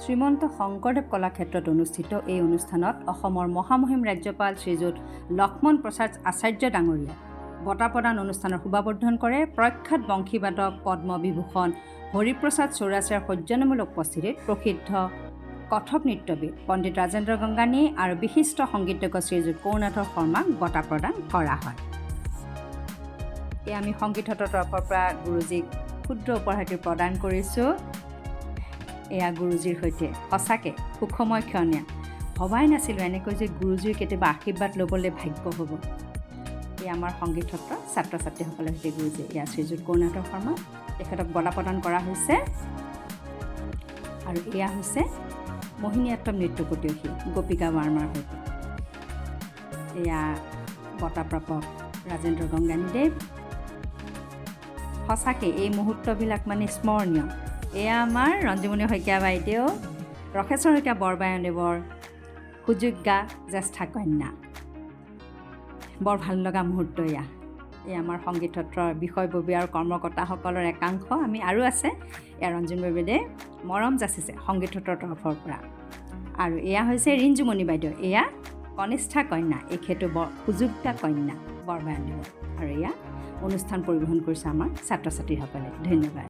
শ্ৰীমন্ত শংকৰদেৱ কলাক্ষেত্ৰত অনুষ্ঠিত এই অনুষ্ঠানত অসমৰ মহামহিম ৰাজ্যপাল শ্ৰীযুত লক্ষ্মণ প্ৰসাদ আচাৰ্য ডাঙৰীয়াই বঁটা প্ৰদান অনুষ্ঠানৰ শুভাবৰ্ধন কৰে। প্ৰখ্যাত বংশীবাদক পদ্মবিভূষণ হৰিপ্ৰসাদ চৌৰাচিয়াৰ সৌজন্যমূলক উপস্থিতিত প্ৰসিদ্ধ কথক নৃত্যবিদ পণ্ডিত ৰাজেন্দ্ৰ গংগানী আৰু বিশিষ্ট সংগীতজ্ঞ শ্ৰীযুত কৰুণাথ শৰ্মাক বঁটা প্ৰদান কৰা হয়। এই আমি সংগীতৰ তৰফৰ পৰা গুৰুজীক ক্ষুদ্ৰ উপহাৰটি প্ৰদান কৰিছোঁ। এয়া গুৰুজীৰ সৈতে সঁচাকৈ সুখময় ক্ষণীয়। ভবাই নাছিলোঁ এনেকৈ যে গুৰুজীৰ কেতিয়াবা আশীৰ্বাদ ল'বলৈ ভাগ্য হ'ব। এই আমাৰ সংগীত সত্ৰ ছাত্ৰ ছাত্ৰীসকলৰ সৈতে গুৰুজী এয়া শ্ৰীযুত কৰুণাথ শৰ্মা, তেখেতক বঁটা প্ৰদান কৰা হৈছে। আৰু এয়া হৈছে মোহিনীয়াট্টম নৃত্য পটীয়সী গোপিকা বাৰ্মাৰ সৈতে এয়া বঁটাপ্ৰাপক ৰাজেন্দ্ৰ গংগানীদেৱ। সঁচাকৈ এই মুহূৰ্তবিলাক মানে স্মৰণীয়। এয়া আমাৰ ৰঞ্জুমণি শইকীয়া বাইদেউ, ৰসেশ্বৰ শইকীয়া বৰবায়নদেৱৰ সুযোগ্যা জ্যেষ্ঠা কন্যা। বৰ ভাল লগা মুহূৰ্ত এয়া। এই আমাৰ সংগীত সত্ৰৰ বিষয়ববী আৰু কৰ্মকৰ্তাসকলৰ একাংশ আমি আৰু আছে। এয়া ৰঞ্জন বাইদেৱে মৰম যাচিছে সংগীত সত্ৰৰ তৰফৰ পৰা। আৰু এয়া হৈছে ৰিঞ্জুমণি বাইদেউ, এয়া কনিষ্ঠা কন্যা, এখেতো সুযোগ্যা কন্যা বৰবায়নদেৱৰ। আৰু এয়া অনুষ্ঠান পৰিৱেশন কৰিছে আমাৰ ছাত্ৰ ছাত্ৰীসকলে। ধন্যবাদ।